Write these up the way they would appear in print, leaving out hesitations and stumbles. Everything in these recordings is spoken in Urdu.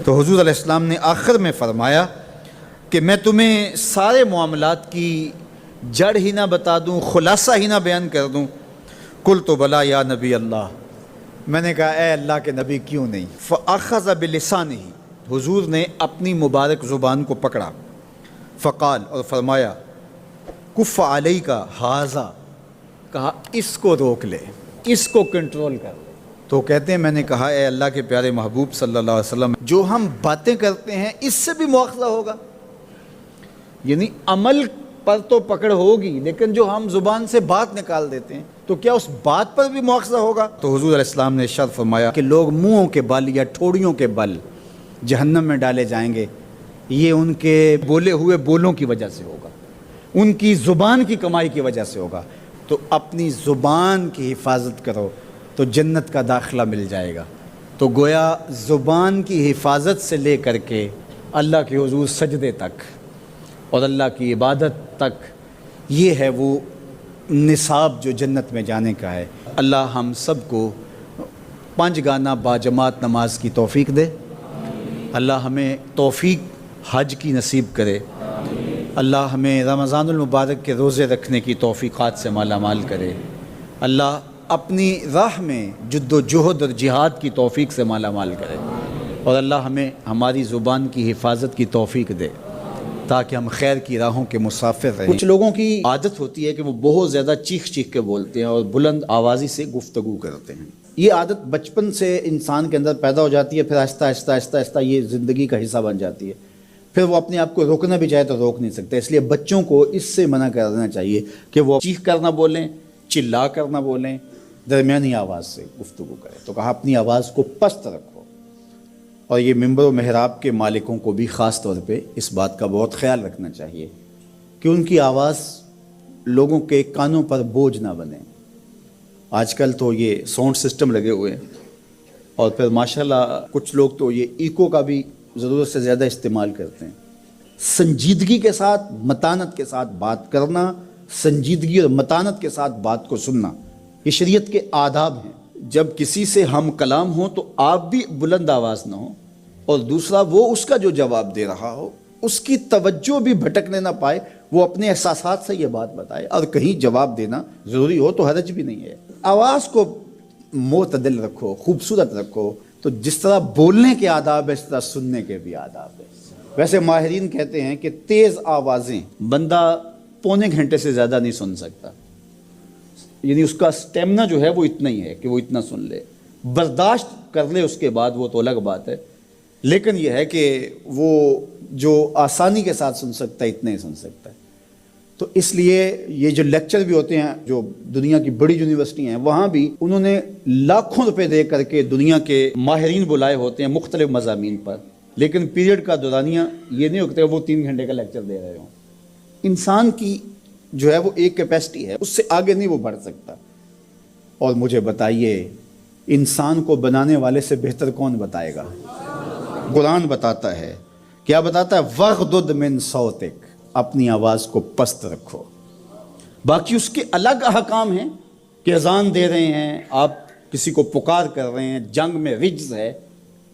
تو حضور علیہ السلام نے آخر میں فرمایا کہ میں تمہیں سارے معاملات کی جڑ ہی نہ بتا دوں، خلاصہ ہی نہ بیان کر دوں؟ قلت بلا یا نبی اللہ، میں نے کہا اے اللہ کے نبی کیوں نہیں؟ فاخذ بلسانہ، حضور نے اپنی مبارک زبان کو پکڑا، فقال، اور فرمایا کف علیک ھذا، کہا اس کو روک لے، اس کو کنٹرول کر لے۔ تو کہتے ہیں میں نے کہا اے اللہ کے پیارے محبوب صلی اللہ علیہ وسلم، جو ہم باتیں کرتے ہیں اس سے بھی مواخذہ ہوگا؟ یعنی عمل پر تو پکڑ ہوگی، لیکن جو ہم زبان سے بات نکال دیتے ہیں تو کیا اس بات پر بھی مواخذہ ہوگا؟ تو حضور علیہ السلام نے ارشاد فرمایا کہ لوگ منہوں کے بل یا ٹھوڑیوں کے بل جہنم میں ڈالے جائیں گے، یہ ان کے بولے ہوئے بولوں کی وجہ سے ہوگا، ان کی زبان کی کمائی کی وجہ سے ہوگا۔ تو اپنی زبان کی حفاظت کرو تو جنت کا داخلہ مل جائے گا۔ تو گویا زبان کی حفاظت سے لے کر کے اللہ کے حضور سجدے تک اور اللہ کی عبادت تک، یہ ہے وہ نصاب جو جنت میں جانے کا ہے۔ اللہ ہم سب کو 5 گانا باجماعت نماز کی توفیق دے، اللہ ہمیں توفیق حج کی نصیب کرے، اللہ ہمیں رمضان المبارک کے روزے رکھنے کی توفیقات سے مالا مال کرے، اللہ اپنی راہ میں جد و جہد اور جہاد کی توفیق سے مالا مال کرے، اور اللہ ہمیں ہماری زبان کی حفاظت کی توفیق دے تاکہ ہم خیر کی راہوں کے مسافر رہیں۔ کچھ لوگوں کی عادت ہوتی ہے کہ وہ بہت زیادہ چیخ چیخ کے بولتے ہیں اور بلند آوازی سے گفتگو کرتے ہیں۔ یہ عادت بچپن سے انسان کے اندر پیدا ہو جاتی ہے، پھر آہستہ آہستہ آہستہ آہستہ یہ زندگی کا حصہ بن جاتی ہے، پھر وہ اپنے آپ کو روکنا بھی چاہے تو روک نہیں سکتے۔ اس لیے بچوں کو اس سے منع کر دینا چاہیے کہ وہ چیخ کر نہ بولیں، چلا کر نہ بولیں، درمیانی آواز سے گفتگو کریں۔ تو کہا اپنی آواز کو پست رکھو، اور یہ ممبر و محراب کے مالکوں کو بھی خاص طور پہ اس بات کا بہت خیال رکھنا چاہیے کہ ان کی آواز لوگوں کے کانوں پر بوجھ نہ بنے۔ آج کل تو یہ ساؤنڈ سسٹم لگے ہوئے ہیں، اور پھر ماشاءاللہ کچھ لوگ تو یہ ایکو کا بھی ضرورت سے زیادہ استعمال کرتے ہیں۔ سنجیدگی کے ساتھ، متانت کے ساتھ بات کرنا، سنجیدگی اور متانت کے ساتھ بات کو سننا، یہ شریعت کے آداب ہیں۔ جب کسی سے ہم کلام ہوں تو آپ بھی بلند آواز نہ ہو، اور دوسرا وہ اس کا جو جواب دے رہا ہو اس کی توجہ بھی بھٹکنے نہ پائے، وہ اپنے احساسات سے یہ بات بتائے، اور کہیں جواب دینا ضروری ہو تو حرج بھی نہیں ہے۔ آواز کو معتدل رکھو، خوبصورت رکھو، تو جس طرح بولنے کے آداب ہے اس طرح سننے کے بھی آداب ہے۔ ویسے ماہرین کہتے ہیں کہ تیز آوازیں بندہ پونے گھنٹے سے زیادہ نہیں سن سکتا، یعنی اس کا سٹیمنا جو ہے وہ اتنا ہی ہے کہ وہ اتنا سن لے، برداشت کر لے اس کے بعد وہ تو الگ بات ہے، لیکن یہ ہے کہ وہ جو آسانی کے ساتھ سن سکتا ہے اتنا ہی سن سکتا ہے۔ تو اس لیے یہ جو لیکچر بھی ہوتے ہیں جو دنیا کی بڑی یونیورسٹی ہیں، وہاں بھی انہوں نے لاکھوں روپے دے کر کے دنیا کے ماہرین بلائے ہوتے ہیں مختلف مضامین پر، لیکن پیریڈ کا دورانیہ یہ نہیں ہوتا کہ وہ 3 گھنٹے کا لیکچر دے رہے ہوں۔ انسان کی جو ہے وہ ایک کیپیسٹی ہے، اس سے آگے نہیں وہ بڑھ سکتا۔ اور مجھے بتائیے انسان کو بنانے والے سے بہتر کون بتائے گا؟ قرآن بتاتا ہے، کیا بتاتا ہے؟ وَغْضُضْ مِنْ صَوْتِكَ، اپنی آواز کو پست رکھو۔ باقی اس کے الگ احکام ہیں کہ اذان دے رہے ہیں، آپ کسی کو پکار کر رہے ہیں، جنگ میں رجز ہے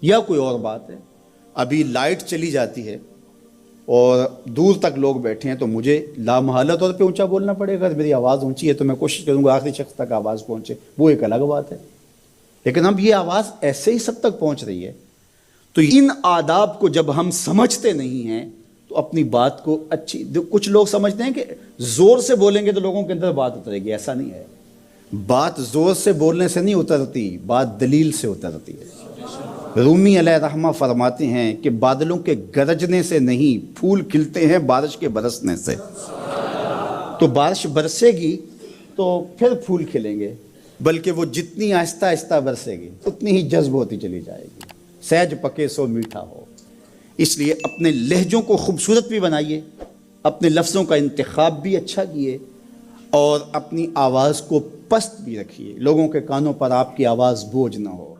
یا کوئی اور بات ہے۔ ابھی لائٹ چلی جاتی ہے اور دور تک لوگ بیٹھے ہیں تو مجھے لامحالہ طور پہ اونچا بولنا پڑے گا۔ میری آواز اونچی ہے تو میں کوشش کروں گا آخری شخص تک آواز پہنچے، وہ ایک الگ بات ہے، لیکن اب یہ آواز ایسے ہی سب تک پہنچ رہی ہے۔ تو ان آداب کو جب ہم سمجھتے نہیں ہیں تو اپنی بات کو کچھ لوگ سمجھتے ہیں کہ زور سے بولیں گے تو لوگوں کے اندر بات اترے گی، ایسا نہیں ہے۔ بات زور سے بولنے سے نہیں اترتی، بات دلیل سے اترتی ہے۔ رومی علیہ رحمہ فرماتے ہیں کہ بادلوں کے گرجنے سے نہیں، پھول کھلتے ہیں بارش کے برسنے سے۔ تو بارش برسے گی تو پھر پھول کھلیں گے، بلکہ وہ جتنی آہستہ آہستہ برسے گی اتنی ہی جذب ہوتی چلی جائے گی۔ سہج پکے سو میٹھا ہو۔ اس لیے اپنے لہجوں کو خوبصورت بھی بنائیے، اپنے لفظوں کا انتخاب بھی اچھا کیے، اور اپنی آواز کو پست بھی رکھیے، لوگوں کے کانوں پر آپ کی آواز بوجھ نہ ہو۔